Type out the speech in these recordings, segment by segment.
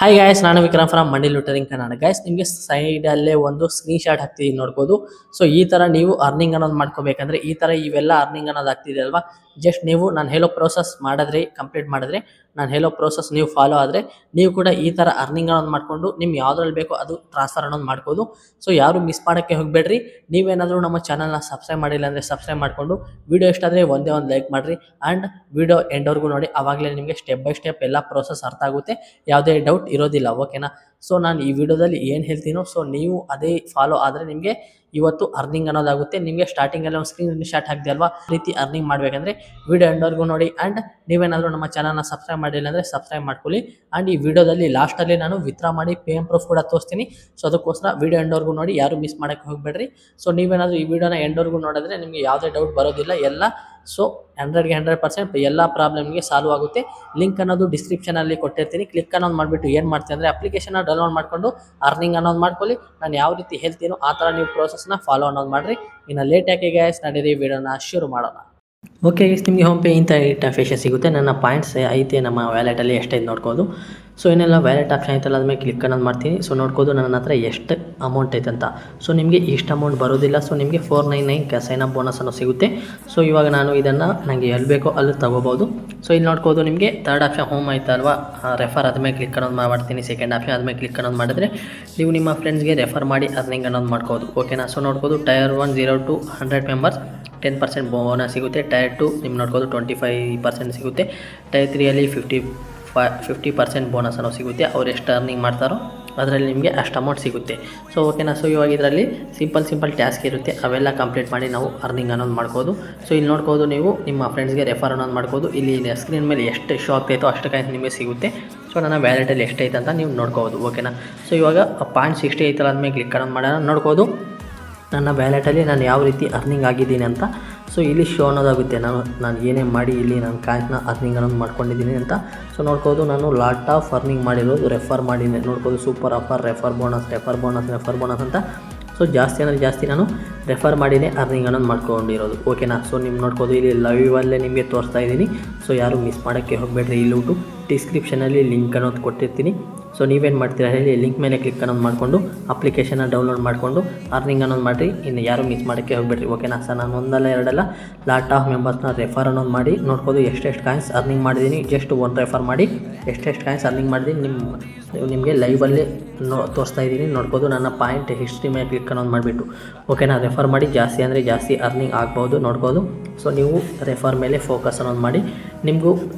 Hi guys, ನಾನು Vikram from ಮಂಡಿ ಲೂಟರಿಂಗ್ Kannada. Guys, ನಿಮಗೆ ಸೈಡಲ್ಲೇ ಒಂದು ಸ್ಕ್ರೀನ್ ಶಾಟ್ ಹಾಕ್ತಿದ್ದೀನಿ ನೋಡ್ಬೋದು. ಸೊ ಈ ಥರ ನೀವು ಅರ್ನಿಂಗ್ ಅನ್ನೋದು ಮಾಡ್ಕೋಬೇಕಂದ್ರೆ ಈ ಥರ ಇವೆಲ್ಲ ಅರ್ನಿಂಗ್ ಅನ್ನೋದು ಆಗ್ತಿದೆ ಅಲ್ವಾ. ಜಸ್ಟ್ ನೀವು ನಾನು ಹೇಳೋ ಪ್ರೋಸೆಸ್ ಮಾಡಿದ್ರೆ ಕಂಪ್ಲೀಟ್ ಮಾಡಿದ್ರೆ, ನಾನು ಹೇಳೋ ಪ್ರೋಸೆಸ್ ನೀವು ಫಾಲೋ ಆದರೆ ನೀವು ಕೂಡ ಈ ಥರ ಅರ್ನಿಂಗ್ ಅನ್ನೋದು ಮಾಡಿಕೊಂಡು ನಿಮ್ಗೆ ಯಾವುದ್ರಲ್ಲಿ ಬೇಕೋ ಅದು ಟ್ರಾನ್ಸ್ಫರ್ ಅನ್ನೋದು ಮಾಡ್ಬೋದು. ಸೊ ಯಾರು ಮಿಸ್ ಮಾಡೋಕ್ಕೆ ಹೋಗಬೇಡ್ರಿ. ನೀವೇನಾದರೂ ನಮ್ಮ ಚಾನಲ್ನ ಸಬ್ಸ್ಕ್ರೈಬ್ ಮಾಡಿಲ್ಲ ಅಂದರೆ ಸಬ್ಸ್ಕ್ರೈಬ್ ಮಾಡಿಕೊಂಡು ವಿಡಿಯೋ ಇಷ್ಟ ಆದರೆ ಒಂದೇ ಒಂದು ಲೈಕ್ ಮಾಡಿರಿ ಆ್ಯಂಡ್ ವಿಡಿಯೋ ಎಂಡ್ವರೆಗೂ ನೋಡಿ. ಆವಾಗಲೇ ನಿಮಗೆ ಸ್ಟೆಪ್ ಬೈ ಸ್ಟೆಪ್ ಎಲ್ಲ ಪ್ರೋಸೆಸ್ ಅರ್ಥ ಆಗುತ್ತೆ, ಯಾವುದೇ ಡೌಟ್ ಇರೋದಿಲ್ಲ. ಓಕೆನಾ? ಸೊ ನಾನು ಈ ವಿಡಿಯೋದಲ್ಲಿ ಏನು ಹೇಳ್ತೀನೋ ಸೊ ನೀವು ಅದೇ ಫಾಲೋ ಆದರೆ ನಿಮಗೆ ಇವತ್ತು ಅರ್ನಿಂಗ್ ಅನ್ನೋದಾಗುತ್ತೆ. ನಿಮಗೆ ಸ್ಟಾರ್ಟಿಂಗಲ್ಲಿ ಒಂದು ಸ್ಕ್ರೀನ್ ಶಾಟ್ ಹಾಕಿದೆ ಅಲ್ವಾ, ರೀತಿ ಅರ್ನಿಂಗ್ ಮಾಡಬೇಕಂದ್ರೆ ವಿಡಿಯೋ ಎಂಡ್ವರೆಗೂ ನೋಡಿ. ಆ್ಯಂಡ್ ನೀವೇನಾದರೂ ನಮ್ಮ ಚಾನಲ್ನ ಸಬ್ಸ್ಕ್ರೈಬ್ ಮಾಡಿಲ್ಲ ಅಂದರೆ ಸಬ್ಸ್ಕ್ರೈಬ್ ಮಾಡ್ಕೊಳ್ಳಿ. ಆ್ಯಂಡ್ ಈ ವಿಡಿಯೋದಲ್ಲಿ ಲಾಸ್ಟಲ್ಲಿ ನಾನು ವಿತ್ಡ್ರಾ ಮಾಡಿ ಪೇಮೆಂಟ್ ಪ್ರೂಫ್ ಕೂಡ ತೋರಿಸ್ತೀನಿ. ಸೊ ಅದಕ್ಕೋಸ್ಕರ ವಿಡಿಯೋ ಎಂಡ್ವರೆಗೂ ನೋಡಿ, ಯಾರು ಮಿಸ್ ಮಾಡೋಕ್ಕೆ ಹೋಗಬೇಡ್ರಿ. ಸೊ ನೀವೇನಾದರೂ ಈ ವಿಡಿಯೋನ ಎಂಡ್ವರೆಗೂ ನೋಡಿದ್ರೆ ನಿಮಗೆ ಯಾವುದೇ ಡೌಟ್ ಬರೋದಿಲ್ಲ. ಎಲ್ಲ ಸೊ 100ಗೆ 100% ಎಲ್ಲ ಪ್ರಾಬ್ಲಮ್ಗೆ ಸಾಲ್ವ್ ಆಗುತ್ತೆ. ಲಿಂಕ್ ಅನ್ನೋದು ಡಿಸ್ಕ್ರಿಪ್ಷನಲ್ಲಿ ಕೊಟ್ಟಿರ್ತೀನಿ. ಕ್ಲಿಕ್ ಅನ್ನೋದು ಮಾಡಿಬಿಟ್ಟು ಏನು ಮಾಡ್ತೀನಿ ಅಂದರೆ ಅಪ್ಲಿಕೇಶನ್ನ ಡೌನ್ಲೋಡ್ ಮಾಡಿಕೊಂಡು ಅರ್ನಿಂಗ್ ಅನ್ನೋದು ಮಾಡ್ಕೊಳ್ಳಿ. ನಾನು ಯಾವ ರೀತಿ ಹೇಳ್ತೀನೋ ಆ ಥರ ನೀವು ಪ್ರೋಸೆಸ್ನ ಫಾಲೋ ಅನ್ನೋದು ಮಾಡಿರಿ. ಇನ್ನು ಲೇಟ್ ಯಾಕೆ ಗಾಯ್ಸ್, ನಡೀರಿ ವಿಡಿಯೋನ ಶುರು ಮಾಡೋಣ. ಓಕೆ ಗೈಸ್, ನಿಮಗೆ ಹೋಮ್ ಪೇ ಇಂಥ ಇಂಟರ್ಫೇಸ್ ಸಿಗುತ್ತೆ. ನನ್ನ ಪಾಯಿಂಟ್ಸ್ ಐತೆ ನಮ್ಮ ವ್ಯಾಲೆಟಲ್ಲಿ ಎಷ್ಟೈತೆ ನೋಡ್ಬೋದು. ಸೊ ಏನೆಲ್ಲ ವ್ಯಾಲೆಟ್ ಆಪ್ಷನ್ ಐತಲ್ಲ ಅದ್ಮೇಲೆ ಕ್ಲಿಕ್ ಅನ್ನೋದು ಮಾಡ್ತೀನಿ. ಸೊ ನೋಡ್ಬೋದು ನನ್ನ ಹತ್ರ ಎಷ್ಟು ಅಮೌಂಟ್ ಐತೆ ಅಂತ. ಸೊ ನಿಮಗೆ ಇಷ್ಟು ಅಮೌಂಟ್ ಬರೋದಿಲ್ಲ. ಸೊ ನಿಮಗೆ 499 ಸೈನ್ ಅಪ್ ಬೋನಸ್ ಅನ್ನೋ ಸಿಗುತ್ತೆ. ಸೊ ಇವಾಗ ನಾನು ಇದನ್ನು ನನಗೆ ಎಲ್ಲಿ ಬೇಕೋ ಅಲ್ಲಿ ತೊಗೋಬೋದು. ಸೊ ಇಲ್ಲಿ ನೋಡ್ಬೋದು ನಿಮಗೆ ಥರ್ಡ್ ಆಪ್ಷನ್ ಹೋಮ್ ಐತಲ್ವಾ, ರೆಫರ್ ಆದಮೇಲೆ ಕ್ಲಿಕ್ ಅನ್ನೋದು ಮಾಡ್ತೀನಿ. ಸೆಕೆಂಡ್ ಆಪ್ಷನ್ ಆದಮೇಲೆ ಕ್ಲಿಕ್ ಅನ್ನೋದು ಮಾಡಿದ್ರೆ ನೀವು ನಿಮ್ಮ ಫ್ರೆಂಡ್ಸ್ಗೆ ರೆಫರ್ ಮಾಡಿ ಅರ್ನಿಂಗ್ ಅನ್ನೋದು ಮಾಡ್ಬೋದು. ಓಕೆನಾ? ಸೊ ನೋಡ್ಬೋದು ಟೈರ್ 1 0 to 100 ಮೆಂಬರ್ಸ್ 10% ಬೋನಸ್ ಸಿಗುತ್ತೆ. ಟೈರ್ 2 ನಿಮ್ಗೆ ನೋಡ್ಬೋದು 25% ಸಿಗುತ್ತೆ. ಟೈರ್ 3ಅಲ್ಲಿ 50% ಬೋನಸ್ ಅನ್ನೋ ಸಿಗುತ್ತೆ. ಅವ್ರು ಎಷ್ಟು ಅರ್ನಿಂಗ್ ಮಾಡ್ತಾರೋ ಅದರಲ್ಲಿ ನಿಮಗೆ ಅಷ್ಟು ಅಮೌಂಟ್ ಸಿಗುತ್ತೆ. ಸೊ ಓಕೆನಾ? ಸೊ ಇವಾಗ ಇದರಲ್ಲಿ ಸಿಂಪಲ್ ಟಾಸ್ಕ್ ಇರುತ್ತೆ, ಅವೆಲ್ಲ ಕಂಪ್ಲೀಟ್ ಮಾಡಿ ನಾವು ಅರ್ನಿಂಗ್ ಅನ್ನೋದು ಮಾಡ್ಬೋದು. ಸೊ ಇಲ್ಲಿ ನೋಡ್ಬೋದು ನೀವು ನಿಮ್ಮ ಫ್ರೆಂಡ್ಸ್ಗೆ ರೆಫರ್ ಅನ್ನೋದು ಮಾಡ್ಬೋದು. ಇಲ್ಲಿ ಸ್ಕ್ರೀನ್ ಮೇಲೆ ಎಷ್ಟು ಶೋ ಆಗ್ತಾಯಿತೋ ಅಷ್ಟು ಕಾಯಿನ್ ನಿಮಗೆ ಸಿಗುತ್ತೆ. ಸೊ ನನ್ನ ವ್ಯಾಲೆಟಲ್ಲಿ ಎಷ್ಟೈತೆ ಅಂತ ನೀವು ನೋಡ್ಕೋಬೋದು. ಓಕೆನಾ? ಸೊ ಇವಾಗ 0.60 ಐತಲ್ಲ ಅದ್ಮೇಲೆ ಕ್ಲಿಕ್ ಅನ್ನೋದು ಮಾಡೋಣ. ನೋಡ್ಬೋದು ನನ್ನ ವ್ಯಾಲೆಟಲ್ಲಿ ನಾನು ಯಾವ ರೀತಿ ಅರ್ನಿಂಗ್ ಆಗಿದ್ದೀನಿ ಅಂತ. ಸೊ ಇಲ್ಲಿ ಶೋ ಅನ್ನೋದಾಗುತ್ತೆ ನಾನು ಏನೇ ಮಾಡಿ ಇಲ್ಲಿ ನಾನು ಕಾಯಿನ್ಸ್ನ ಅರ್ನಿಂಗ್ ಅನ್ನೋದು ಮಾಡ್ಕೊಂಡಿದ್ದೀನಿ ಅಂತ. ಸೊ ನೋಡ್ಬೋದು ನಾನು ಲಾಟ್ ಆಫ್ ಅರ್ನಿಂಗ್ ಮಾಡಿರೋದು ರೆಫರ್ ಮಾಡಿದ್ದೀನಿ. ನೋಡ್ಬೋದು ಸೂಪರ್ ಆಫರ್, ರೆಫರ್ ಬೋನಸ್ ಅಂತ. ಸೊ ಜಾಸ್ತಿ ಅಂದರೆ ಜಾಸ್ತಿ ನಾನು ರೆಫರ್ ಮಾಡಿನೇ ಅರ್ನಿಂಗ್ ಅನ್ನೋದು ಮಾಡ್ಕೊಂಡಿರೋದು. ಓಕೆನಾ? ಸೊ ನೀವು ನೋಡ್ಬೋದು ಇಲ್ಲಿ ಲೈವಲ್ಲೇ ನಿಮಗೆ ತೋರಿಸ್ತಾ ಇದ್ದೀನಿ. ಸೊ ಯಾರು ಮಿಸ್ ಮಾಡೋಕ್ಕೆ ಹೋಗಬೇಡ್ರಿ. ಇಲ್ಲೂಟು ಡಿಸ್ಕ್ರಿಪ್ಷನಲ್ಲಿ ಲಿಂಕ್ ಅನ್ನೋದು ಕೊಟ್ಟಿರ್ತೀನಿ. ಸೊ ನೀವೇನು ಮಾಡ್ತೀರಾ ಹೇಳಿ, ಲಿಂಕ್ ಮೇಲೆ ಕ್ಲಿಕ್ ಅನ್ನೋದು ಮಾಡಿಕೊಂಡು ಅಪ್ಲಿಕೇಶನ್ನ ಡೌನ್ಲೋಡ್ ಮಾಡಿಕೊಂಡು ಅರ್ನಿಂಗ್ ಅನ್ನೋದು ಮಾಡಿರಿ. ಇನ್ನು ಯಾರು ಮಿಸ್ ಮಾಡೋಕ್ಕೆ ಹೋಗಬೇಡ್ರಿ. ಓಕೆನಾ? ಸರ್ ನಾನು ಒಂದಲ್ಲ ಎರಡಲ್ಲ ಲಾಟ್ ಆಫ್ ಮೆಂಬರ್ಸ್ನ ರೆಫರ್ ಅನ್ನೋದು ಮಾಡಿ ನೋಡ್ಬೋದು ಎಷ್ಟೆಷ್ಟು ಕಾಯಿನ್ಸ್ ಅರ್ನಿಂಗ್ ಮಾಡಿದ್ದೀನಿ. ಜಸ್ಟ್ ಒಂದು ರೆಫರ್ ಮಾಡಿ ಎಷ್ಟೆಷ್ಟು ಕಾಯಿನ್ಸ್ ಅರ್ನಿಂಗ್ ಮಾಡಿದ್ದೀನಿ ನಿಮಗೆ ಲೈವಲ್ಲೇ ತೋರಿಸ್ತಾ ಇದ್ದೀನಿ. ನೋಡ್ಬೋದು ನನ್ನ ಪಾಯಿಂಟ್ ಹಿಸ್ಟ್ರಿ ಮೇಲೆ ಕ್ಲಿಕ್ ಅನ್ನೋದು ಮಾಡಿಬಿಟ್ಟು. ಓಕೆನಾ? ರೆಫರ್ ಮಾಡಿ ಜಾಸ್ತಿ ಅಂದರೆ ಜಾಸ್ತಿ ಅರ್ನಿಂಗ್ ಆಗ್ಬೋದು ನೋಡ್ಬೋದು. ಸೊ ನೀವು ರೆಫರ್ ಮೇಲೆ ಫೋಕಸ್ ಅನ್ನೋದು ಮಾಡಿ ನಿಮಗೂ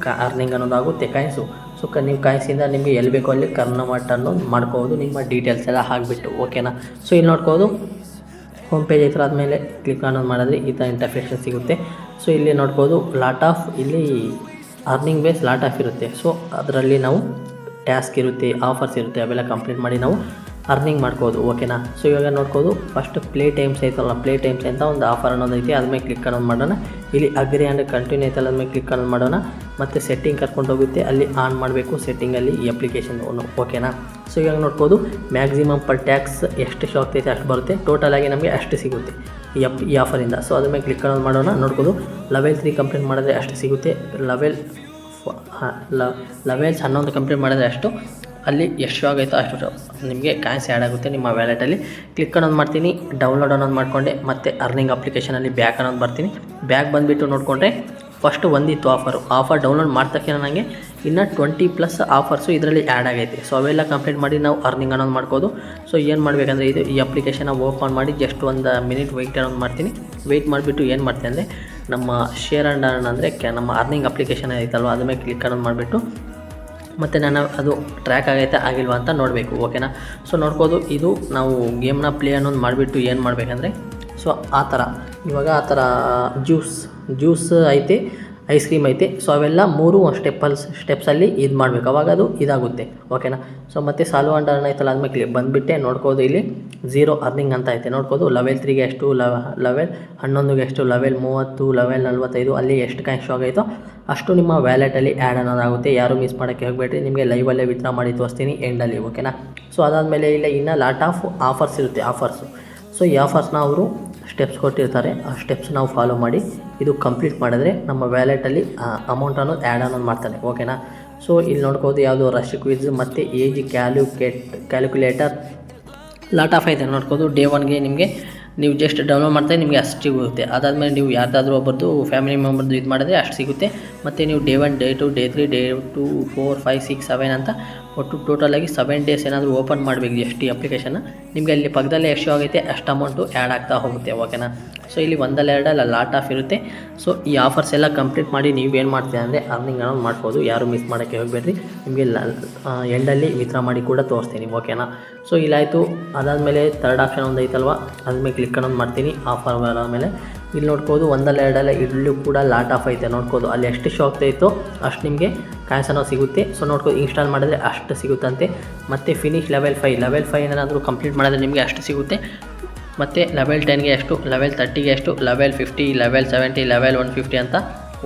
ಅರ್ನಿಂಗ್ ಅನ್ನೋದು ಆಗುತ್ತೆ ಕಾಯಿನ್ಸು. ಸೊ ನೀವು ಕಾಯಿನ್ಸಿಂದ ನಿಮಗೆ ಎಲ್ಲಿ ಬೇಕೋ ಅಲ್ಲಿ ಕನ್ವರ್ಟ್ ಅನ್ನೋದು ಮಾಡ್ಕೋಬೋದು ನಿಮ್ಮ ಡೀಟೇಲ್ಸ್ ಎಲ್ಲ ಹಾಕಿಬಿಟ್ಟು. ಓಕೆನಾ? ಸೊ ಇಲ್ಲಿ ನೋಡ್ಬೋದು ಹೋಮ್ ಪೇಜ್ ಐತರ ಆದಮೇಲೆ ಕ್ಲಿಕ್ ಅನ್ನೋದು ಮಾಡಿದ್ರೆ ಈ ಥರ ಇಂಟರ್ಫೇಸ್ ಸಿಗುತ್ತೆ. ಸೊ ಇಲ್ಲಿ ನೋಡ್ಬೋದು ಲಾಟ್ ಆಫ್ ಇಲ್ಲಿ ಅರ್ನಿಂಗ್ ಬೇಸ್ ಲಾಟ್ ಆಫ್ ಇರುತ್ತೆ. ಸೊ ಅದರಲ್ಲಿ ನಾವು ಟಾಸ್ಕ್ ಇರುತ್ತೆ, ಆಫರ್ಸ್ ಇರುತ್ತೆ, ಅವೆಲ್ಲ ಕಂಪ್ಲೀಟ್ ಮಾಡಿ ನಾವು ಅರ್ನಿಂಗ್ ಮಾಡ್ಬೋದು. ಓಕೆನಾ? ಸೊ ಇವಾಗ ನೋಡ್ಬೋದು ಫಸ್ಟ್ ಪ್ಲೇ ಟೈಮ್ಸ್ ಐತಲ್ಲ, ಪ್ಲೇ ಟೈಮ್ಸ್ ಅಂತ ಒಂದು ಆಫರ್ ಅನ್ನೋದು ಐತೆ. ಅದ್ಮೇಲೆ ಕ್ಲಿಕ್ ಅನ್ನೋದು ಮಾಡೋಣ. ಇಲ್ಲಿ ಅಗ್ರಿ ಆ್ಯಂಡ್ ಕಂಟಿನ್ಯೂ ಐತಲ್ಲ ಅದ್ಮೇಲೆ ಕ್ಲಿಕ್ ಅನ್ನೋದು ಮಾಡೋಣ. ಮತ್ತು ಸೆಟ್ಟಿಂಗ್ ಕರ್ಕೊಂಡು ಹೋಗುತ್ತೆ, ಅಲ್ಲಿ ಆನ್ ಮಾಡಬೇಕು ಸೆಟ್ಟಿಂಗಲ್ಲಿ ಈ ಅಪ್ಲಿಕೇಶನ್. ಓಕೆನಾ? ಸೊ ಇವಾಗ ನೋಡ್ಬೋದು ಮ್ಯಾಕ್ಸಿಮಮ್ ಪರ್ ಟ್ಯಾಕ್ಸ್ ಎಷ್ಟು ಶೋ ಆಗ್ತೈತೆ ಅಷ್ಟು ಬರುತ್ತೆ. ಟೋಟಲಾಗಿ ನಮಗೆ ಅಷ್ಟು ಸಿಗುತ್ತೆ ಈ ಆಫರಿಂದ. ಸೊ ಅದ್ರ ಮೇಲೆ ಕ್ಲಿಕ್ ಅನ್ನೋದು ಮಾಡೋಣ. ನೋಡ್ಬೋದು ಲೆವೆಲ್ 3 ಕಂಪ್ಲೀಟ್ ಮಾಡಿದ್ರೆ ಅಷ್ಟು ಸಿಗುತ್ತೆ. ಲೆವೆಲ್ಸ್ 11 ಕಂಪ್ಲೀಟ್ ಮಾಡಿದ್ರೆ ಅಷ್ಟು ಅಲ್ಲಿ ಎಷ್ಟು ಆಗೈತೋ ಅಷ್ಟು ನಿಮಗೆ ಕಾಯಿನ್ಸ್ ಆ್ಯಡ್ ಆಗುತ್ತೆ ನಿಮ್ಮ ವ್ಯಾಲೆಟಲ್ಲಿ. ಕ್ಲಿಕ್ ಅನ್ನೋದು ಮಾಡ್ತೀನಿ, ಡೌನ್ಲೋಡ್ ಅನ್ನೋದು ಮಾಡಿಕೊಂಡೆ ಮತ್ತು ಅರ್ನಿಂಗ್ ಅಪ್ಲಿಕೇಶನಲ್ಲಿ ಬ್ಯಾಕ್ ಅನ್ನೋದು ಬರ್ತೀನಿ. ಬ್ಯಾಕ್ ಬಂದುಬಿಟ್ಟು ನೋಡಿಕೊಂಡ್ರೆ ಫಸ್ಟು ಒಂದಿತ್ತು ಆಫರ್ ಡೌನ್ಲೋಡ್ ಮಾಡಿದ ತಕ್ಷಣ ನನಗೆ ಇನ್ನು 20+ ಆಫರ್ಸು ಇದರಲ್ಲಿ ಆ್ಯಡ್ ಆಗೈತೆ. ಸೊ ಅವೆಲ್ಲ ಕಂಪ್ಲೀಟ್ ಮಾಡಿ ನಾವು ಅರ್ನಿಂಗ್ ಅನ್ನೋದು ಮಾಡ್ಬೋದು. ಸೊ ಏನು ಮಾಡಬೇಕಂದ್ರೆ ಈ ಅಪ್ಲಿಕೇಶನ್ನ ಓಪನ್ ಮಾಡಿ ಜಸ್ಟ್ 1 ಮಿನಿಟ್ ವೆಯ್ಟ್ ಅನ್ನೋದು ಮಾಡ್ತೀನಿ. ವೆಯ್ಟ್ ಮಾಡಿಬಿಟ್ಟು ಏನು ಮಾಡ್ತೀನಿ ಅಂದರೆ ನಮ್ಮ ಶೇರ್ ಆ್ಯಂಡ್ ಅರ್ನ್ ಅಂದರೆ ನಮ್ಮ ಅರ್ನಿಂಗ್ ಅಪ್ಲಿಕೇಶನ್ ಐತಲ್ವ ಅದ್ರ ಮೇಲೆ ಕ್ಲಿಕ್ ಅನ್ನೋದು ಮಾಡಿಬಿಟ್ಟು ಮತ್ತು ನಾನು ಅದು ಟ್ರ್ಯಾಕ್ ಆಗೈತೆ ಆಗಿಲ್ವಾ ಅಂತ ನೋಡಬೇಕು. ಓಕೆನಾ? ಸೊ ನೋಡ್ಬೋದು ಇದು ನಾವು ಗೇಮ್ನ ಪ್ಲೇ ಅನ್ನೋದು ಮಾಡಿಬಿಟ್ಟು ಏನು ಮಾಡಬೇಕಂದ್ರೆ ಸೊ ಆ ಥರ ಇವಾಗ ಆ ಥರ ಜ್ಯೂಸ್ ಐತೆ, ಐಸ್ ಕ್ರೀಮ್ ಐತೆ. ಸೊ ಅವೆಲ್ಲ 3 ಸ್ಟೆಪ್ಸಲ್ಲಿ ಇದು ಮಾಡಬೇಕು, ಅವಾಗ ಅದು ಇದಾಗುತ್ತೆ. ಓಕೆನಾ? ಸೊ ಮತ್ತು ಸಾಲ್ವ್ ಆ್ಯಂಡ್ ಅರ್ನ್ ಐತಲ್ಲ ಆದಮೇಲೆ ಬಂದುಬಿಟ್ಟೆ ನೋಡ್ಬೋದು ಇಲ್ಲಿ 0 ಅರ್ನಿಂಗ್ ಅಂತ ಐತೆ. ನೋಡ್ಬೋದು ಲೆವೆಲ್ 3ಗೆ ಎಷ್ಟು, ಲೆವೆಲ್ 11ಗೆ ಎಷ್ಟು, ಲೆವೆಲ್ 30, ಲೆವೆಲ್ 45 ಅಲ್ಲಿ ಎಷ್ಟು ಕಾಯಿನ್ ಶೋ ಆಗೈತೋ ಅಷ್ಟು ನಿಮ್ಮ ವ್ಯಾಲೆಟಲ್ಲಿ ಆ್ಯಡ್ ಅನ್ನೋದಾಗುತ್ತೆ. ಯಾರು ಮಿಸ್ ಮಾಡೋಕ್ಕೆ ಹೋಗಬೇಡ್ರಿ. ನಿಮಗೆ ಲೈವಲ್ಲೇ ವಿತ್ಡ್ರಾ ಮಾಡಿ ತೋರಿಸ್ತೀನಿ ಎಂಡಲ್ಲಿ. ಓಕೆನಾ? ಸೊ ಅದಾದಮೇಲೆ ಇಲ್ಲ ಇನ್ನು ಲಾಟ್ ಆಫ್ ಆಫರ್ಸ್ ಇರುತ್ತೆ. ಸೊ ಈ ಆಫರ್ಸ್ನ ಅವರು ಸ್ಟೆಪ್ಸ್ ಕೊಟ್ಟಿರ್ತಾರೆ, ಆ ಸ್ಟೆಪ್ಸ್ ನಾವು ಫಾಲೋ ಮಾಡಿ ಇದು ಕಂಪ್ಲೀಟ್ ಮಾಡಿದ್ರೆ ನಮ್ಮ ವ್ಯಾಲೆಟಲ್ಲಿ ಅಮೌಂಟ್ ಅನ್ನೋದು ಆ್ಯಡ್ ಅನ್ನೋದು ಮಾಡ್ತಾನೆ. ಓಕೆನಾ? ಸೊ ಇಲ್ಲಿ ನೋಡ್ಬೋದು ಯಾವುದು ರಶ್ ಕ್ವಿಜ್ ಮತ್ತು ಏಜ್ ಕ್ಯಾಲ್ಕುಲೇಟರ್ ಲಾಟ್ ಆಫ್ ಐತೆ ನೋಡ್ಬೋದು. ಡೇ 1ಗೆ ನಿಮಗೆ ನೀವು ಜಸ್ಟ್ ಡೌನ್ಲೋಡ್ ಮಾಡ್ತಾರೆ ನಿಮಗೆ ಅಷ್ಟು ಸಿಗುತ್ತೆ. ಅದಾದಮೇಲೆ ನೀವು ಯಾರ್ದಾದ್ರೂ ಒಬ್ಬರದು ಫ್ಯಾಮಿಲಿ ಮೆಂಬರ್ದು ಇದು ಮಾಡಿದ್ರೆ ಅಷ್ಟು ಸಿಗುತ್ತೆ. ಮತ್ತು ನೀವು ಡೇ 1 ಡೇ 2 ಡೇ 3 ಡೇ 2 4 5 6 7 ಅಂತ ಒಟ್ಟು ಟೋಟಲಾಗಿ 7 ಡೇಸ್ ಏನಾದರೂ ಓಪನ್ ಮಾಡಬೇಕು ಎಷ್ಟು ಅಪ್ಲಿಕೇಶನ್ನ, ನಿಮಗೆ ಅಲ್ಲಿ ಪಕ್ಕದಲ್ಲೇ ಎಷ್ಟು ಆಗೈತೆ ಅಷ್ಟು ಅಮೌಂಟು ಆ್ಯಡ್ ಆಗ್ತಾ ಹೋಗುತ್ತೆ. ಓಕೆನಾ. ಸೊ ಇಲ್ಲಿ ಒಂದಲ್ಲ ಎರಡಲ್ಲ ಲಾಟ್ ಆಫ್ ಇರುತ್ತೆ. ಸೊ ಈ ಆಫರ್ಸ್ ಎಲ್ಲ ಕಂಪ್ಲೀಟ್ ಮಾಡಿ ನೀವೇನು ಮಾಡ್ತೀರಾ ಅಂದರೆ ಅರ್ನಿಂಗ್ ಅನ್ನೋದು ಮಾಡ್ಬೋದು. ಯಾರು ಮಿಸ್ ಮಾಡೋಕ್ಕೆ ಹೋಗಬೇಡ್ರಿ. ನಿಮಗೆ ಎಂಡಲ್ಲಿ ವಿತ್ಡ್ರಾ ಮಾಡಿ ಕೂಡ ತೋರಿಸ್ತೀನಿ. ಓಕೆನಾ. ಸೊ ಇಲ್ಲಾಯಿತು. ಅದಾದಮೇಲೆ ಥರ್ಡ್ ಆಪ್ಷನ್ ಒಂದು ಐತಲ್ವ, ಅದ್ಮೇಲೆ ಕ್ಲಿಕ್ ಅನ್ನೋದು ಮಾಡ್ತೀನಿ. ಆಫರ್ ಮೇಲೆ ಇಲ್ಲಿ ನೋಡ್ಬೋದು ಒಂದಲ್ಲ ಎರಡಲ್ಲ ಇಲ್ಲೂ ಕೂಡ ಲಾಟ್ ಆಫ್ ಐತೆ ನೋಡ್ಬೋದು. ಅಲ್ಲಿ ಎಷ್ಟು ಶೋ ಆಗ್ತಾಯಿತ್ತು ಅಷ್ಟು ನಿಮಗೆ ಕಾಯಿನ್ಸ್ ಅನ್ನೋದು ಸಿಗುತ್ತೆ. ಸೊ ನೋಡ್ಬೋದು ಇನ್ಸ್ಟಾಲ್ ಮಾಡಿದ್ರೆ ಅಷ್ಟು ಸಿಗುತ್ತಂತೆ. ಮತ್ತು ಫಿನಿಶ್ ಲೆವೆಲ್ 5 ಏನಾದರೂ ಕಂಪ್ಲೀಟ್ ಮಾಡಿದ್ರೆ ನಿಮಗೆ ಅಷ್ಟು ಸಿಗುತ್ತೆ. ಮತ್ತು ಲೆವೆಲ್ 10ಗೆ ಎಷ್ಟು, ಲೆವೆಲ್ 30ಗೆ ಎಷ್ಟು, ಲೆವೆಲ್ 50, ಲೆವೆಲ್ 70, ಲೆವೆಲ್ 150 ಅಂತ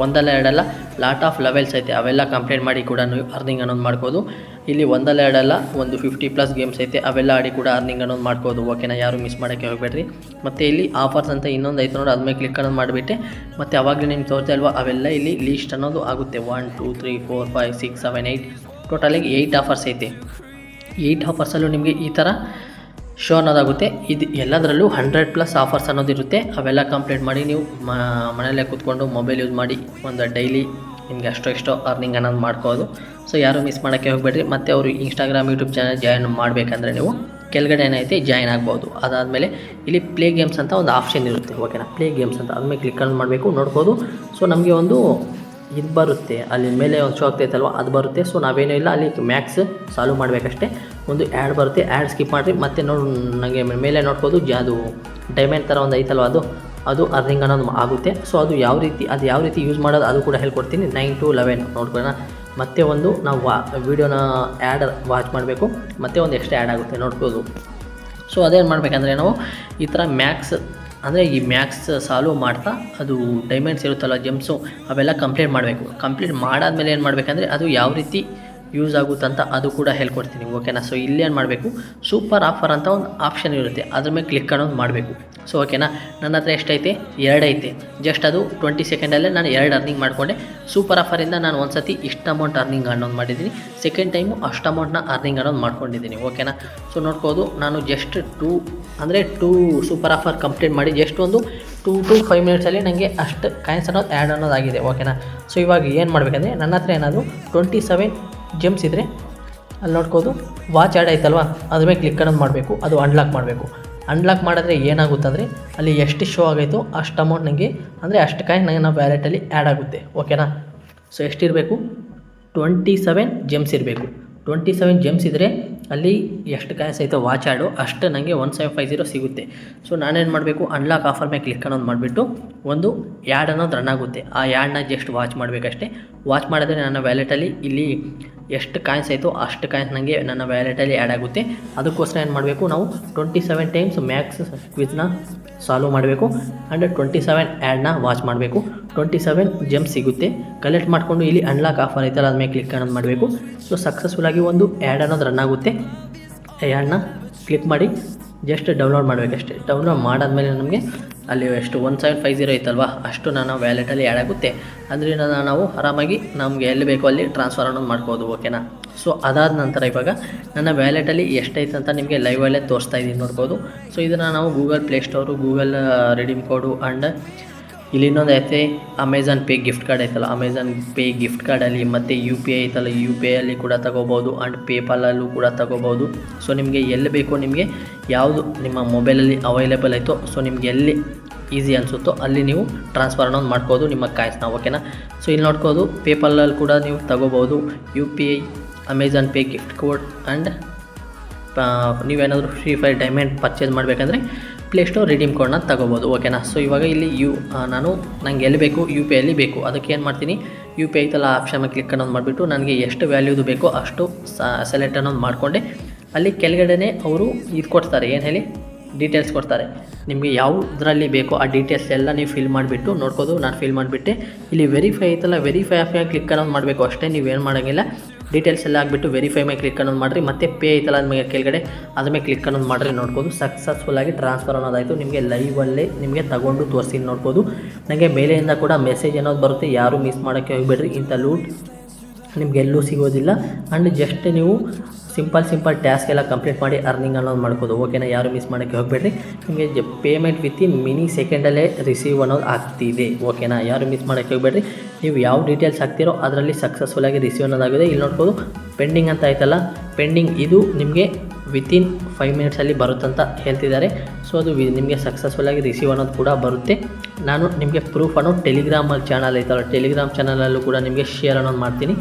ಒಂದಲ್ಲ ಎರಡಲ್ಲ ಲಾಟ್ ಆಫ್ ಲೆವೆಲ್ಸ್ ಐತೆ. ಅವೆಲ್ಲ ಕಂಪ್ಲೀಟ್ ಮಾಡಿ ಕೂಡ ನೀವು ಅರ್ನಿಂಗ್ ಅನ್ನೋದು ಮಾಡ್ಬೋದು. ಇಲ್ಲಿ ಒಂದಲ್ಲ ಎರಡಲ್ಲ ಒಂದು 50+ ಗೇಮ್ಸ್ ಐತೆ, ಅವೆಲ್ಲ ಆಡಿ ಕೂಡ ಅರ್ನಿಂಗ್ ಅನ್ನೋದು ಮಾಡ್ಬೋದು. ಓಕೆನಾ. ಯಾರು ಮಿಸ್ ಮಾಡೋಕ್ಕೆ ಹೋಗಬೇಡ್ರಿ. ಮತ್ತು ಇಲ್ಲಿ ಆಫರ್ಸ್ ಅಂತ ಇನ್ನೊಂದು ಐತೆ ನೋಡಿ, ಅದ್ಮೇಲೆ ಕ್ಲಿಕ್ ಅನ್ನೋದು ಮಾಡಿಬಿಟ್ಟೆ ಮತ್ತು ಅವಾಗಲೇ ನಿಮ್ಗೆ ತೋರ್ತಾ ಇಲ್ವಾ ಅವೆಲ್ಲ ಇಲ್ಲಿ ಲೀಸ್ಟ್ ಅನ್ನೋದು ಆಗುತ್ತೆ. 1 2 3 4 5 6 7 8 ಟೋಟಲಾಗಿ 8 ಆಫರ್ಸ್ ಐತೆ. 8 ಆಫರ್ಸಲ್ಲೂ ನಿಮಗೆ ಈ ಥರ ಶೋ ಅನ್ನೋದಾಗುತ್ತೆ. ಇದು ಎಲ್ಲದರಲ್ಲೂ 100+ ಆಫರ್ಸ್ ಅನ್ನೋದಿರುತ್ತೆ. ಅವೆಲ್ಲ ಕಂಪ್ಲೀಟ್ ಮಾಡಿ ನೀವು ಮನೆಯಲ್ಲೇ ಕೂತ್ಕೊಂಡು ಮೊಬೈಲ್ ಯೂಸ್ ಮಾಡಿ ಒಂದು ಡೈಲಿ ನಿಮಗೆ ಅಷ್ಟೋ ಅರ್ನಿಂಗ್ ಅನ್ನೋದು ಮಾಡ್ಕೋದು. ಸೊ ಯಾರು ಮಿಸ್ ಮಾಡೋಕ್ಕೆ ಹೋಗಬೇಡ್ರಿ. ಮತ್ತು ಅವರು ಇನ್ಸ್ಟಾಗ್ರಾಮ್ ಯೂಟ್ಯೂಬ್ ಚಾನಲ್ ಜಾಯಿನ್ ಮಾಡಬೇಕಂದ್ರೆ ನೀವು ಕೆಳಗಡೆ ಏನೈತೆ ಜಾಯಿನ್ ಆಗ್ಬೋದು. ಅದಾದಮೇಲೆ ಇಲ್ಲಿ ಪ್ಲೇ ಗೇಮ್ಸ್ ಅಂತ ಒಂದು ಆಪ್ಷನ್ ಇರುತ್ತೆ. ಓಕೆನಾ. ಪ್ಲೇ ಗೇಮ್ಸ್ ಅಂತ ಅದ್ಮೇಲೆ ಕ್ಲಿಕ್ ಅನ್ನು ಮಾಡಬೇಕು ನೋಡ್ಬೋದು. ಸೊ ನಮಗೆ ಒಂದು ಇದು ಬರುತ್ತೆ, ಅಲ್ಲಿ ಮೇಲೆ ಒಂದು ಶೋ ಆಗ್ತೈತಲ್ವ ಅದು ಬರುತ್ತೆ. ಸೊ ನಾವೇನೂ ಇಲ್ಲ, ಅಲ್ಲಿ ಮ್ಯಾಕ್ಸ್ ಸಾಲ್ವ್ ಮಾಡಬೇಕಷ್ಟೇ. ಒಂದು ಆ್ಯಡ್ ಬರುತ್ತೆ, ಆ್ಯಡ್ ಸ್ಕಿಪ್ ಮಾಡಿರಿ. ಮತ್ತು ನನಗೆ ಮೇಲೆ ನೋಡ್ಬೋದು ಅದು ಡೈಮಂಡ್ ಥರ ಒಂದು ಐತಲ್ವ ಅದು ಅರ್ನಿಂಗ್ ಅನ್ನೋದು ಆಗುತ್ತೆ. ಸೊ ಅದು ಯಾವ ರೀತಿ ಯೂಸ್ ಮಾಡೋದು ಅದು ಕೂಡ ಹೇಳ್ಕೊಡ್ತೀನಿ. 9 to 11 ನೋಡ್ಕೊಳ್ಳೋಣ. ಮತ್ತೆ ಒಂದು ನಾವು ವೀಡಿಯೋನ ಆ್ಯಡ್ ವಾಚ್ ಮಾಡಬೇಕು, ಮತ್ತು ಒಂದು ಎಕ್ಸ್ಟ್ರಾ ಆ್ಯಡ್ ಆಗುತ್ತೆ ನೋಡ್ಬೋದು. ಸೊ ಅದೇನು ಮಾಡಬೇಕಂದ್ರೆ ನಾವು ಈ ಥರ ಅಂದರೆ ಈ ಮ್ಯಾಕ್ಸ್ ಸಾಲ್ವ್ ಮಾಡ್ತಾ ಅದು ಡೈಮಂಡ್ಸ್ ಇರುತ್ತಲ್ಲ ಜೆಮ್ಸು ಅವೆಲ್ಲ ಕಂಪ್ಲೀಟ್ ಮಾಡಬೇಕು. ಕಂಪ್ಲೀಟ್ ಮಾಡಾದ್ಮೇಲೆ ಏನು ಮಾಡಬೇಕಂದ್ರೆ ಅದು ಯಾವ ರೀತಿ ಯೂಸ್ ಆಗುತ್ತಂತ ಅದು ಕೂಡ ಹೇಳ್ಕೊಡ್ತೀನಿ. ಓಕೆನಾ. ಸೊ ಇಲ್ಲಿ ಏನು ಮಾಡಬೇಕು, ಸೂಪರ್ ಆಫರ್ ಅಂತ ಒಂದು ಆಪ್ಷನ್ ಇರುತ್ತೆ, ಅದ್ರ ಮೇಲೆ ಕ್ಲಿಕ್ ಅನ್ನೋದು ಮಾಡಬೇಕು. ಸೊ ಓಕೆನಾ. ನನ್ನ ಹತ್ರ ಎಷ್ಟೈತೆ, 2 ಐತೆ. ಜಸ್ಟ್ ಅದು 20 ಸೆಕೆಂಡಲ್ಲೇ ನಾನು 2 ಅರ್ನಿಂಗ್ ಮಾಡಿಕೊಂಡೆ. ಸೂಪರ್ ಆಫರಿಂದ ನಾನು ಒಂದು ಸತಿ ಇಷ್ಟು ಅಮೌಂಟ್ ಅರ್ನಿಂಗ್ ಅನ್ನೋದು ಮಾಡಿದ್ದೀನಿ, ಸೆಕೆಂಡ್ ಟೈಮು ಅಷ್ಟು ಅಮೌಂಟ್ನ ಅರ್ನಿಂಗ್ ಅನ್ನೋದು ಮಾಡ್ಕೊಂಡಿದ್ದೀನಿ. ಓಕೆನಾ. ಸೊ ನೋಡ್ಬೋದು ನಾನು ಜಸ್ಟ್ 2 ಸೂಪರ್ ಆಫರ್ ಕಂಪ್ಲೀಟ್ ಮಾಡಿ ಜಸ್ಟ್ ಒಂದು 2 to 5 ಮಿನಿಟ್ಸಲ್ಲಿ ನನಗೆ ಅಷ್ಟು ಕಾಯಿನ್ಸ್ ಅನ್ನೋದು ಆ್ಯಡ್ ಅನ್ನೋದಾಗಿದೆ. ಓಕೆನಾ. ಸೊ ಇವಾಗ ಏನು ಮಾಡಬೇಕಂದ್ರೆ ನನ್ನ ಹತ್ರ ಏನಾದರೂ 27 ಜೆಮ್ಸ್ ಇದ್ದರೆ ಅಲ್ಲಿ ನೋಡ್ಬೋದು ವಾಚ್ ಆ್ಯಡ್ ಆಯ್ತಲ್ವ ಅದ್ರ ಮೇಲೆ ಕ್ಲಿಕ್ ಅನ್ನೋದು ಮಾಡಬೇಕು. ಅದು ಅನ್ಲಾಕ್ ಮಾಡಬೇಕು. ಅನ್ಲಾಕ್ ಮಾಡಿದ್ರೆ ಏನಾಗುತ್ತಂದರೆ ಅಲ್ಲಿ ಎಷ್ಟು ಶೋ ಆಗೈತೋ ಅಷ್ಟು ಅಮೌಂಟ್ ನನಗೆ ಅಂದರೆ ಅಷ್ಟು ಕಾಯಿನ್ ನನಗೆ ನಾವು ವ್ಯಾಲೆಟಲ್ಲಿ ಆ್ಯಡ್ ಆಗುತ್ತೆ. ಓಕೆನಾ. ಸೊ ಎಷ್ಟಿರಬೇಕು, 27 ಜೆಮ್ಸ್ ಇರಬೇಕು. 27 ಜೆಮ್ಸ್ ಇದ್ದರೆ ಅಲ್ಲಿ ಎಷ್ಟು ಕಾಯಿನ್ಸ್ ಐತೋ ವಾಚ್ ಆ್ಯಡು ಅಷ್ಟು ನನಗೆ 1750 ಸಿಗುತ್ತೆ. ಸೊ ನಾನೇನು ಮಾಡಬೇಕು, ಅನ್ಲಾಕ್ ಆಫರ್ ಮೇಲೆ ಕ್ಲಿಕ್ ಅನ್ನೋದು ಮಾಡಿಬಿಟ್ಟು ಒಂದು ಆ್ಯಡ್ ಅನ್ನೋದು ರನ್ ಆಗುತ್ತೆ. ಆ ಆ್ಯಡ್ನ ಜಸ್ಟ್ ವಾಚ್ ಮಾಡಬೇಕಷ್ಟೇ. ವಾಚ್ ಮಾಡಿದ್ರೆ ನನ್ನ ವ್ಯಾಲೆಟಲ್ಲಿ ಇಲ್ಲಿ ಎಷ್ಟು ಕಾಯಿನ್ಸ್ ಐತೋ ಅಷ್ಟು ಕಾಯಿನ್ಸ್ ನನಗೆ ನನ್ನ ವ್ಯಾಲೆಟಲ್ಲಿ ಆ್ಯಡ್ ಆಗುತ್ತೆ. ಅದಕ್ಕೋಸ್ಕರ ಏನು ಮಾಡಬೇಕು, ನಾವು 27 ಟೈಮ್ಸ್ ಮ್ಯಾಕ್ಸ್ ಕ್ವಿಜ್ನ ಸಾಲ್ವ್ ಮಾಡಬೇಕು ಆ್ಯಂಡ್ 27 ಆ್ಯಡ್ನ ವಾಚ್ ಮಾಡಬೇಕು. 27 ಜೆಮ್ಸ್ ಸಿಗುತ್ತೆ. ಕಲೆಕ್ಟ್ ಮಾಡಿಕೊಂಡು ಇಲ್ಲಿ ಅನ್ಲಾಕ್ ಆಫರ್ ಐತಲ್ಲ ಅದ್ಮೇಲೆ ಕ್ಲಿಕ್ ಅನ್ನೋದು ಮಾಡಬೇಕು. ಸೊ ಸಕ್ಸಸ್ಫುಲ್ಲಾಗಿ ಒಂದು ಆ್ಯಡ್ ಅನ್ನೋದು ರನ್ ಆಗುತ್ತೆ. ಆ್ಯಡ್ನ ಕ್ಲಿಕ್ ಮಾಡಿ ಜಸ್ಟ್ ಡೌನ್ಲೋಡ್ ಮಾಡಬೇಕಷ್ಟೇ. ಡೌನ್ಲೋಡ್ ಮಾಡಾದ್ಮೇಲೆ ನಮಗೆ ಅಲ್ಲಿ ಎಷ್ಟು 1750 ಐತಲ್ವ ಅಷ್ಟು ನನ್ನ ವ್ಯಾಲೆಟಲ್ಲಿ ಆ್ಯಡ್ ಆಗುತ್ತೆ. ಅದರಿಂದ ನಾವು ಆರಾಮಾಗಿ ನಮಗೆ ಎಲ್ಲಿ ಬೇಕೋ ಅಲ್ಲಿ ಟ್ರಾನ್ಸ್ಫರ್ ಅನ್ನೋದು ಮಾಡ್ಬೋದು. ಓಕೆನಾ. ಸೊ ಅದಾದ ನಂತರ ಇವಾಗ ನನ್ನ ವ್ಯಾಲೆಟಲ್ಲಿ ಎಷ್ಟೈತೆ ಅಂತ ನಿಮಗೆ ಲೈವಲ್ಲೇ ತೋರಿಸ್ತಾ ಇದ್ದೀನಿ ನೋಡ್ಬೋದು. ಸೊ ಇದನ್ನು ನಾವು Google play store, Google redeem code and ಇಲ್ಲಿ ಇನ್ನೊಂದು ಐತೆ ಅಮೆಝಾನ್ ಪೇ ಗಿಫ್ಟ್ ಕಾರ್ಡ್ ಐತಲ್ಲ, ಅಮೆಝಾನ್ ಪೇ ಗಿಫ್ಟ್ ಕಾರ್ಡಲ್ಲಿ ಮತ್ತು UPI ಐತಲ್ಲ UPI ಅಲ್ಲಿ ಕೂಡ ತಗೋಬೋದು ಆ್ಯಂಡ್ ಪೇಪಾಲಲ್ಲೂ ಕೂಡ ತಗೋಬೋದು. ಸೊ ನಿಮಗೆ ಎಲ್ಲಿ ಬೇಕೋ, ನಿಮಗೆ ಯಾವುದು ನಿಮ್ಮ ಮೊಬೈಲಲ್ಲಿ ಅವೈಲೇಬಲ್ ಐತೋ, ಸೊ ನಿಮಗೆ ಎಲ್ಲಿ ಈಸಿ ಅನಿಸುತ್ತೋ ಅಲ್ಲಿ ನೀವು ಟ್ರಾನ್ಸ್ಫರ್ ಅನ್ನೋದು ಮಾಡ್ಬೋದು ನಿಮ್ಮ ಕಾಯಿನ್ಸ್ನ. ಓಕೆನಾ. ಸೊ ಇಲ್ಲಿ ನೋಡ್ಬೋದು ಪೇಪಾಲಲ್ಲಿ ಕೂಡ ನೀವು ತಗೋಬೋದು. UPI, Amazon Pay gift code and ನೀವೇನಾದರೂ ಫ್ರೀ ಫೈರ್ ಡೈಮಂಡ್ ಪರ್ಚೇಸ್ ಮಾಡಬೇಕಂದ್ರೆ ಪ್ಲೇಸ್ಟೋರ್ ರಿಡೀಮ್ ಕೋಡ್ನ ತಗೋಬೋದು. ಓಕೆನಾ. ಸೊ ಇವಾಗ ಇಲ್ಲಿ ನನಗೆ ಎಲ್ಲಿ ಬೇಕು, UPI ಅಲ್ಲಿ ಬೇಕು. ಅದಕ್ಕೆ ಏನು ಮಾಡ್ತೀನಿ, UPI ಐತಲ್ಲ ಆಪ್ಷನ್ ಮೇಲೆ ಕ್ಲಿಕ್ ಅನ್ನೋದು ಮಾಡಿಬಿಟ್ಟು ನನಗೆ ಎಷ್ಟು ವ್ಯಾಲ್ಯೂದು ಬೇಕೋ ಅಷ್ಟು ಸೆಲೆಕ್ಟ್ ಅನ್ನೋದು ಮಾಡಿಕೊಂಡೆ. ಅಲ್ಲಿ ಕೆಳಗಡೆ ಅವರು ಇದು ಕೊಡ್ತಾರೆ, ಏನು ಹೇಳಿ ಡೀಟೇಲ್ಸ್ ಕೊಡ್ತಾರೆ. ನಿಮಗೆ ಯಾವುದರಲ್ಲಿ ಬೇಕೋ ಆ ಡೀಟೇಲ್ಸ್ ಎಲ್ಲ ನೀವು ಫಿಲ್ ಮಾಡಿಬಿಟ್ಟು ನೋಡ್ಬೋದು. ನಾನು ಫಿಲ್ ಮಾಡಿಬಿಟ್ಟೆ. ಇಲ್ಲಿ ವೆರಿಫೈ ಐತಲ್ಲ, ವೆರಿಫೈ ಆಪ್ಷನ್ ಕ್ಲಿಕ್ ಅನ್ನೋದು ಮಾಡಬೇಕು ಅಷ್ಟೇ, ನೀವೇನು ಮಾಡೋಂಗಿಲ್ಲ. ಡೀಟೇಲ್ಸ್ ಎಲ್ಲ ಆಗಿಬಿಟ್ಟು ವೆರಿಫೈ ಮೇಲೆ ಕ್ಲಿಕ್ ಅನ್ನೋದು ಮಾಡಿರಿ. ಮತ್ತು ಪೇ ಐತಲ್ಲ ಅದ್ಮೇಲೆ ಕೆಳಗಡೆ ಅದ್ರ ಮೇಲೆ ಕ್ಲಿಕ್ ಅನ್ನೋದು ಮಾಡಿರಿ. ನೋಡ್ಬೋದು ಸಕ್ಸಸ್ಫುಲ್ಲಾಗಿ ಟ್ರಾನ್ಸ್ಫರ್ ಅನ್ನೋದಾಯಿತು. ನಿಮಗೆ ಲೈವಲ್ಲೇ ನಿಮಗೆ ತಗೊಂಡು ತೋರಿಸಿ ನೋಡ್ಬೋದು. ನನಗೆ ಮೇಲೆಯಿಂದ ಕೂಡ ಮೆಸೇಜ್ ಅನ್ನೋದು ಬರುತ್ತೆ. ಯಾರು ಮಿಸ್ ಮಾಡೋಕ್ಕೆ ಹೋಗಬೇಡ್ರಿ. ಇಂಥ ನಿಮ್ಗೆ ಎಲ್ಲೂ ಸಿಗೋದಿಲ್ಲ. ಆ್ಯಂಡ್ ಜಸ್ಟ್ ನೀವು ಸಿಂಪಲ್ ಟಾಸ್ಕ್ ಎಲ್ಲ ಕಂಪ್ಲೀಟ್ ಮಾಡಿ ಅರ್ನಿಂಗ್ ಅನ್ನೋದು ಮಾಡ್ಬೋದು. ಓಕೆನಾ, ಯಾರು ಮಿಸ್ ಮಾಡೋಕ್ಕೆ ಹೋಗಬೇಡ್ರಿ. ನಿಮಗೆ ಪೇಮೆಂಟ್ ವಿತಿನ್ ಮಿನಿ ಸೆಕೆಂಡಲ್ಲೇ ರಿಸೀವ್ ಅನ್ನೋದು ಆಗ್ತಿದೆ. ಓಕೆನಾ, ಯಾರು ಮಿಸ್ ಮಾಡೋಕ್ಕೆ ಹೋಗಬೇಡ್ರಿ. ನೀವು ಯಾವ ಡೀಟೇಲ್ಸ್ ಹಾಕ್ತಿರೋ ಅದರಲ್ಲಿ ಸಕ್ಸಸ್ಫುಲ್ಲಾಗಿ ರಿಸೀವ್ ಅನ್ನೋದಾಗಿದೆ. ಇಲ್ಲಿ ನೋಡ್ಬೋದು ಪೆಂಡಿಂಗ್ ಅಂತ ಆಯ್ತಲ್ಲ, ಪೆಂಡಿಂಗ್ ಇದು ನಿಮಗೆ ವಿತಿನ್ 5 ಮಿನಿಟ್ಸಲ್ಲಿ ಬರುತ್ತಂತ ಹೇಳ್ತಿದ್ದಾರೆ. ಸೊ ಅದು ನಿಮಗೆ ಸಕ್ಸಸ್ಫುಲ್ಲಾಗಿ ರಿಸೀವ್ ಅನ್ನೋದು ಕೂಡ ಬರುತ್ತೆ. ನಾನು ನಿಮಗೆ ಪ್ರೂಫನ್ನು ಟೆಲಿಗ್ರಾಮ್ ಚಾನಲ್ ಐತಲ್ಲ, ಟೆಲಿಗ್ರಾಮ್ ಚಾನಲಲ್ಲೂ ಕೂಡ ನಿಮಗೆ ಶೇರ್ ಅನ್ನೋದು ಮಾಡ್ತೀನಿ.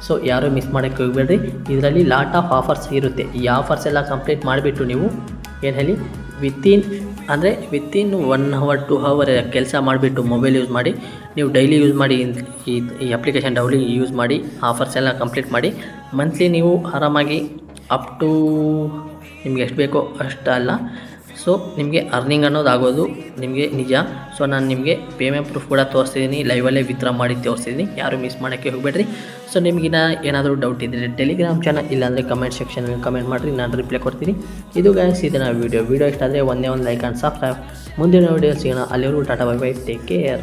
ಸೊ ಯಾರೂ ಮಿಸ್ ಮಾಡೋಕ್ಕೆ ಹೋಗಬೇಡ್ರಿ. ಇದರಲ್ಲಿ ಲಾಟ್ ಆಫ್ ಆಫರ್ಸ್ ಇರುತ್ತೆ. ಈ ಆಫರ್ಸ್ ಎಲ್ಲ ಕಂಪ್ಲೀಟ್ ಮಾಡಿಬಿಟ್ಟು ನೀವು ಏನು ಹೇಳಿ ವಿತಿನ್ 1 ಅವರ್ 2 ಅವರ್ ಕೆಲಸ ಮಾಡಿಬಿಟ್ಟು ಮೊಬೈಲ್ ಯೂಸ್ ಮಾಡಿ ನೀವು ಡೈಲಿ ಯೂಸ್ ಮಾಡಿ, ಈ ಅಪ್ಲಿಕೇಶನ್ ಡೈಲಿ ಯೂಸ್ ಮಾಡಿ ಆಫರ್ಸ್ ಎಲ್ಲ ಕಂಪ್ಲೀಟ್ ಮಾಡಿ. ಮಂತ್ಲಿ ನೀವು ಆರಾಮಾಗಿ ಅಪ್ ಟು ನಿಮ್ಗೆ ಎಷ್ಟು ಬೇಕೋ ಅಷ್ಟು ಅಲ್ಲ, ಸೊ ನಿಮಗೆ ಅರ್ನಿಂಗ್ ಅನ್ನೋದು ಆಗೋದು ನಿಮಗೆ ನಿಜ. ಸೊ ನಾನು ನಿಮಗೆ ಪೇಮೆಂಟ್ ಪ್ರೂಫ್ ಕೂಡ ತೋರಿಸ್ತಿದ್ದೀನಿ, ಲೈವಲ್ಲೇ ವಿತ್ಡ್ರಾ ಮಾಡಿ ತೋರಿಸ್ತಿದ್ದೀನಿ. ಯಾರು ಮಿಸ್ ಮಾಡೋಕ್ಕೆ ಹೋಗಬೇಡ್ರಿ. ಸೊ ನಿಮಗಿನ್ನ ಏನಾದರೂ ಡೌಟ್ ಇದ್ದರೆ ಟೆಲಿಗ್ರಾಮ್ ಚಾನಲ್ ಇಲ್ಲಾಂದರೆ ಕಮೆಂಟ್ ಸೆಕ್ಷನಲ್ಲಿ ಕಮೆಂಟ್ ಮಾಡಿರಿ, ನಾನು ರಿಪ್ಲೈ ಕೊಡ್ತೀನಿ. ಇದು ಗೈಸ್ ಇದನ್ನ ವಿಡಿಯೋ ಇಷ್ಟ ಆದರೆ ಒಂದೇ ಒಂದು ಲೈಕ್ ಆ್ಯಂಡ್ ಸಬ್ಸ್ಕ್ರೈಬ್. ಮುಂದಿನ ವಿಡಿಯೋ ಸಿಗೋಣ. ಅಲ್ಲಿವರೆಗೂ tata bye bye, take care.